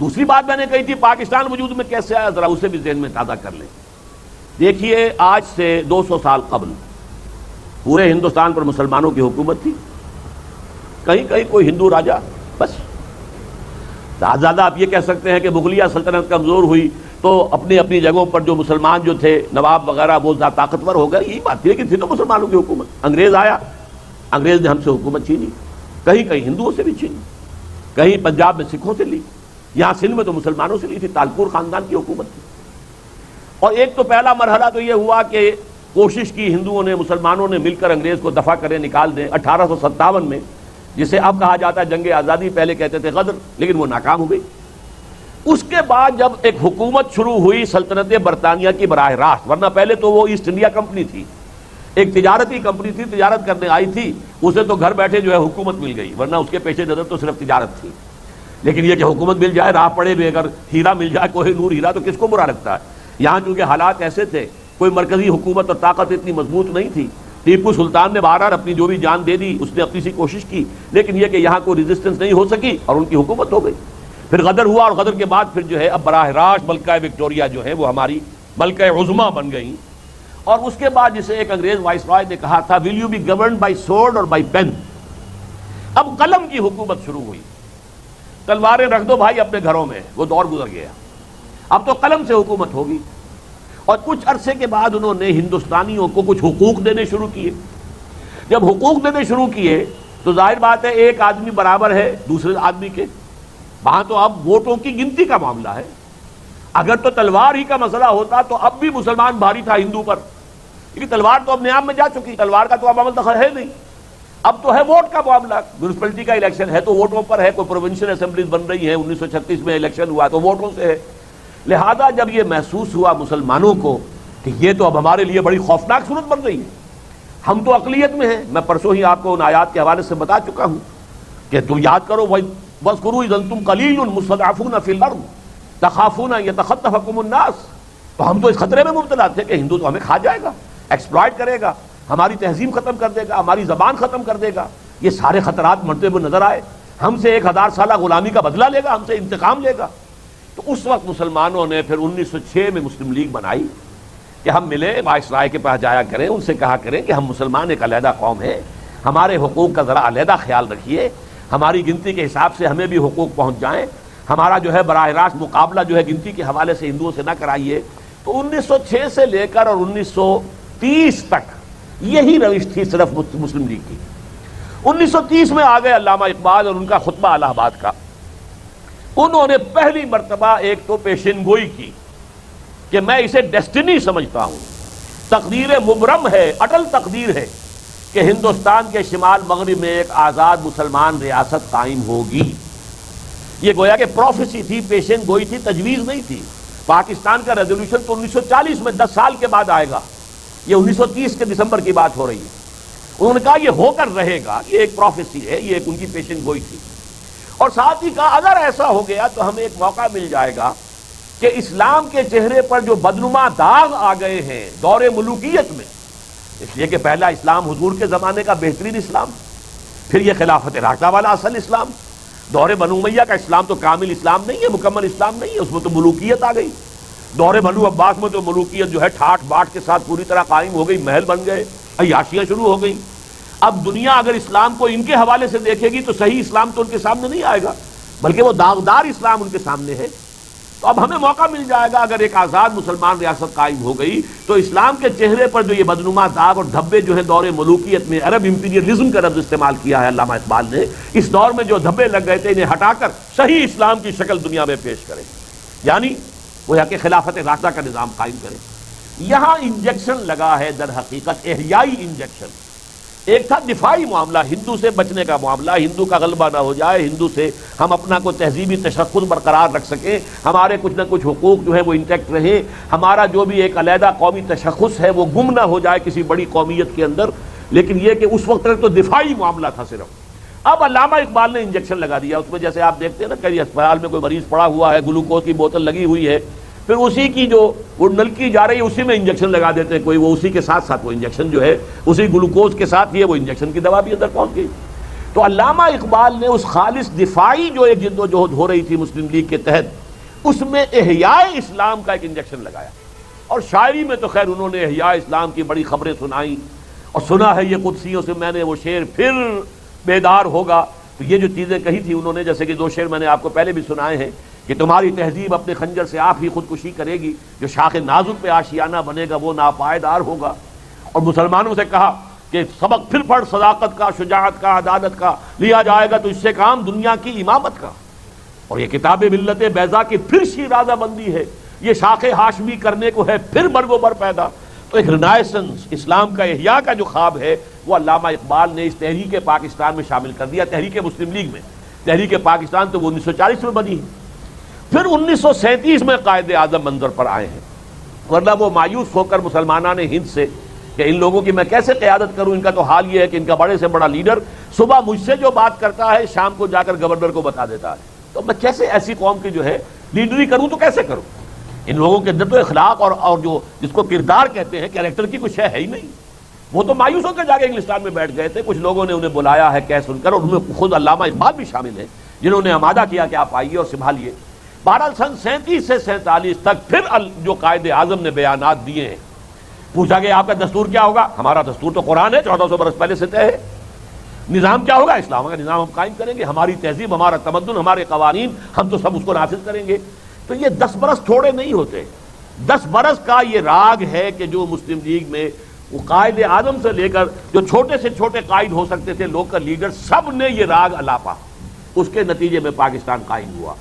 دوسری بات میں نے کہی تھی پاکستان وجود میں کیسے آیا، ذرا اسے بھی ذہن میں تازہ کر لیں. دیکھیے آج سے 200 سال قبل پورے ہندوستان پر مسلمانوں کی حکومت تھی. کہیں کہیں کوئی ہندو راجا بس. زیادہ آپ یہ کہہ سکتے ہیں کہ مغلیہ سلطنت کمزور ہوئی تو اپنی اپنی جگہوں پر جو مسلمان جو تھے نواب وغیرہ وہ طاقتور ہو گئے، یہی بات تھی. لیکن تھی تو مسلمانوں کی حکومت. انگریز آیا، انگریز نے ہم سے حکومت چھینی، کہیں کہیں ہندوؤں سے بھی چھینی، کہیں پنجاب میں سکھوں سے لی، یہاں سندھ میں تو مسلمانوں سے لی تھی، تالپور خاندان کی حکومت تھی. اور ایک تو پہلا مرحلہ تو یہ ہوا کہ کوشش کی ہندوؤں نے مسلمانوں نے مل کر انگریز کو دفع کریں، نکال دیں 1857 میں، جسے اب کہا جاتا ہے جنگ آزادی، پہلے کہتے تھے غدر، لیکن وہ ناکام ہو گئی. اس کے بعد جب ایک حکومت شروع ہوئی سلطنت برطانیہ کی براہ راست، ورنہ پہلے تو وہ ایسٹ انڈیا کمپنی تھی، ایک تجارتی کمپنی تھی، تجارت کرنے آئی تھی، اسے تو گھر بیٹھے جو ہے حکومت مل گئی، ورنہ اس کے پیش نظر تو صرف تجارت تھی. لیکن یہ کہ حکومت مل جائے، راہ پڑے بھی، اگر ہیرا مل جائے، کوہ نور ہیرا، تو کس کو برا لگتا ہے. یہاں چونکہ حالات ایسے تھے، کوئی مرکزی حکومت اور طاقت اتنی مضبوط نہیں تھی. ٹیپو سلطان نے بہرحال اپنی جو بھی جان دے دی، اس نے اپنی سی کوشش کی، لیکن یہ کہ یہاں کوئی ریزسٹنس نہیں ہو سکی اور ان کی حکومت ہو گئی. پھر غدر ہوا، اور غدر کے بعد پھر جو ہے اب براہ راست ملکہ وکٹوریہ جو ہے وہ ہماری ملکہ عظمیٰ بن گئی. اور اس کے بعد جسے ایک انگریز وائس رائے نے کہا تھا will you be governed by sword or by pain. اب قلم کی حکومت شروع ہوئی. تلواریں رکھ دو بھائی اپنے گھروں میں، وہ دور گزر گیا. اب تو قلم سے حکومت ہوگی. اور کچھ عرصے کے بعد انہوں نے ہندوستانیوں کو کچھ حقوق دینے شروع کیے. جب حقوق دینے شروع کیے تو ظاہر بات ہے ایک آدمی برابر ہے دوسرے آدمی کے. وہاں تو اب ووٹوں کی گنتی کا معاملہ ہے. اگر تو تلوار ہی کا مسئلہ ہوتا تو اب بھی مسلمان بھاری تھا ہندو پر، کیونکہ تلوار تو اب نیام میں جا چکی، تلوار کا تو اب عمل دخل ہے نہیں. اب تو ہے ووٹ کا معاملہ. میونسپلٹی کا الیکشن ہے تو ووٹوں پر ہے، کوئی پروونشل اسمبلیز بن رہی ہیں، 1936 میں الیکشن ہوا تو ووٹوں سے ہے. لہذا جب یہ محسوس ہوا مسلمانوں کو کہ یہ تو اب ہمارے لیے بڑی خوفناک صورت بن رہی ہے، ہم تو اقلیت میں ہیں. میں پرسوں ہی آپ کو ان آیات کے حوالے سے بتا چکا ہوں کہ تم یاد کرو وَاذْكُرُوا إِذْ أَنْتُمْ قَلِيلٌ مُسْتَضْعَفُونَ فِي الْأَرْضِ تَخَافُونَ أَنْ يَتَخَطَّفَكُمُ النَّاسُ. تو ہم تو اس خطرے میں مبتلا تھے کہ ہندو تو ہمیں کھا جائے گا، ایکسپلائٹ کرے گا، ہماری تہذیب ختم کر دے گا، ہماری زبان ختم کر دے گا. یہ سارے خطرات مرتے ہوئے نظر آئے. ہم سے 1000 سالہ غلامی کا بدلہ لے گا، ہم سے انتقام لے گا. تو اس وقت مسلمانوں نے پھر 1906 میں مسلم لیگ بنائی کہ ہم ملے، وائس رائے کے پاس جایا کریں، ان سے کہا کریں کہ ہم مسلمان ایک علیحدہ قوم ہے، ہمارے حقوق کا ذرا علیحدہ خیال رکھیے، ہماری گنتی کے حساب سے ہمیں بھی حقوق پہنچ جائیں، ہمارا جو ہے براہ راست مقابلہ جو ہے گنتی کے حوالے سے ہندوؤں سے نہ کرائیے. تو 1906 سے لے کر اور 1930 تک یہی روش تھی صرف مسلم لیگ کی. 1930 میں آ گئے علامہ اقبال اور ان کا خطبہ الہ آباد کا. انہوں نے پہلی مرتبہ ایک تو پیشن گوئی کی کہ میں اسے ڈیسٹنی سمجھتا ہوں، تقدیر مبرم ہے، اٹل تقدیر ہے کہ ہندوستان کے شمال مغرب میں ایک آزاد مسلمان ریاست قائم ہوگی. یہ گویا کہ پروفیسی تھی، پیشن گوئی تھی، تجویز نہیں تھی. پاکستان کا ریزولوشن تو 1940 میں 10 سال کے بعد آئے گا، یہ 1930 کے دسمبر کی بات ہو رہی ہے. انہوں نے کہا یہ ہو کر رہے گا، یہ ایک پروفیسی ہے، یہ ایک ان کی پیشن گوئی تھی. اور ساتھ ہی کہا اگر ایسا ہو گیا تو ہمیں ایک موقع مل جائے گا کہ اسلام کے چہرے پر جو بدنما داغ آ گئے ہیں دور ملوکیت میں، اس لیے کہ پہلا اسلام حضور کے زمانے کا بہترین اسلام، پھر یہ خلافت راشدہ والا اصل اسلام. دور بنو امیہ کا اسلام تو کامل اسلام نہیں ہے، مکمل اسلام نہیں ہے، اس میں تو ملوکیت آ گئی. دور بنو عباس میں تو ملوکیت جو ہے ٹھاٹ باٹ کے ساتھ پوری طرح قائم ہو گئی، محل بن گئے، عیاشیاں شروع ہو گئیں. اب دنیا اگر اسلام کو ان کے حوالے سے دیکھے گی تو صحیح اسلام تو ان کے سامنے نہیں آئے گا، بلکہ وہ داغدار اسلام ان کے سامنے ہے. تو اب ہمیں موقع مل جائے گا اگر ایک آزاد مسلمان ریاست قائم ہو گئی تو اسلام کے چہرے پر جو یہ بدنما داغ اور دھبے جو ہیں دور ملوکیت میں، عرب امپیریلزم کا لفظ استعمال کیا ہے علامہ اقبال نے، اس دور میں جو دھبے لگ گئے تھے انہیں ہٹا کر صحیح اسلام کی شکل دنیا میں پیش کریں، یعنی وہ کہ خلافت راشدہ کا نظام قائم کریں. یہاں انجیکشن لگا ہے در حقیقت احیائی انجیکشن. ایک تھا دفاعی معاملہ، ہندو سے بچنے کا معاملہ، ہندو کا غلبہ نہ ہو جائے، ہندو سے ہم اپنا کوئی تہذیبی تشخص برقرار رکھ سکیں، ہمارے کچھ نہ کچھ حقوق جو ہے وہ انٹیکٹ رہیں، ہمارا جو بھی ایک علیحدہ قومی تشخص ہے وہ گم نہ ہو جائے کسی بڑی قومیت کے اندر. لیکن یہ کہ اس وقت تک تو دفاعی معاملہ تھا صرف. اب علامہ اقبال نے انجیکشن لگا دیا اس میں، جیسے آپ دیکھتے ہیں نا کئی اسپتال میں کوئی مریض پڑا ہوا ہے، گلوکوز کی بوتل لگی ہوئی ہے، پھر اسی کی جو وہ نلکی جا رہی ہے اسی میں انجیکشن لگا دیتے ہیں کوئی، وہ اسی کے ساتھ ساتھ وہ انجیکشن جو ہے اسی گلوکوز کے ساتھ یہ وہ انجیکشن کی دوا بھی اندر پہنچ گئی. تو علامہ اقبال نے اس خالص دفاعی جو ایک جد و جہد ہو رہی تھی مسلم لیگ کے تحت، اس میں احیاء اسلام کا ایک انجیکشن لگایا، اور شاعری میں تو خیر انہوں نے احیاء اسلام کی بڑی خبریں سنائیں، اور سنا ہے یہ قدسیوں سے میں نے وہ شعر پھر بیدار ہوگا، تو یہ جو چیزیں کہی تھی انہوں نے، جیسے کہ 2 شعر میں نے آپ کو پہلے بھی سنائے ہیں کہ تمہاری تہذیب اپنے خنجر سے آپ ہی خودکشی کرے گی، جو شاخ نازک پہ آشیانہ بنے گا وہ ناپائیدار ہوگا، اور مسلمانوں سے کہا کہ سبق پھر پڑھ صداقت کا، شجاعت کا، عدالت کا، لیا جائے گا تو اس سے کام دنیا کی امامت کا، اور یہ کتاب ملت بیضا کی پھر شیرازہ بندی ہے، یہ شاخ ہاشمی کرنے کو ہے پھر برگ و بر پیدا۔ تو ایک رنائسنس اسلام کا احیاء کا جو خواب ہے وہ علامہ اقبال نے اس تحریک پاکستان میں شامل کر دیا، تحریک مسلم لیگ میں۔ تحریک پاکستان تو وہ 1940 میں بنی ہے، پھر 1937 میں قائد اعظم منظر پر آئے ہیں، ورنہ وہ مایوس ہو کر مسلمانان ہند سے کہ ان لوگوں کی میں کیسے قیادت کروں، ان کا تو حال یہ ہے کہ ان کا بڑے سے بڑا لیڈر صبح مجھ سے جو بات کرتا ہے شام کو جا کر گورنر کو بتا دیتا ہے، تو میں کیسے ایسی قوم کی جو ہے لیڈری کروں، تو کیسے کروں؟ ان لوگوں کے اندر تو اخلاق اور جو جس کو کردار کہتے ہیں، کیریکٹر کی کچھ ہے ہی نہیں۔ وہ تو مایوس ہو کر جا کے انگلستان میں بیٹھ گئے تھے، کچھ لوگوں نے انہیں بلایا ہے کہہ سن کر، اور ان میں خود علامہ اقبال بھی شامل ہیں جنہوں نے آمادہ کیا کہ آپ آئیے اور سنبھالیے۔ بہرحال سن 37 سے 47 تک پھر جو قائد اعظم نے بیانات دیے ہیں، پوچھا کہ آپ کا دستور کیا ہوگا؟ ہمارا دستور تو قرآن ہے، 1400 برس پہلے سے طے ہے۔ نظام کیا ہوگا؟ اسلام کا نظام ہم قائم کریں گے، ہماری تہذیب، ہمارا تمدن، ہمارے قوانین، ہم تو سب اس کو نافذ کریں گے۔ تو یہ 10 برس تھوڑے نہیں ہوتے، 10 برس کا یہ راگ ہے کہ جو مسلم لیگ میں وہ قائد اعظم سے لے کر جو چھوٹے سے چھوٹے قائد ہو سکتے تھے، لوکل لیڈر، سب نے یہ راگ الاپا، اس کے نتیجے میں پاکستان قائم ہوا۔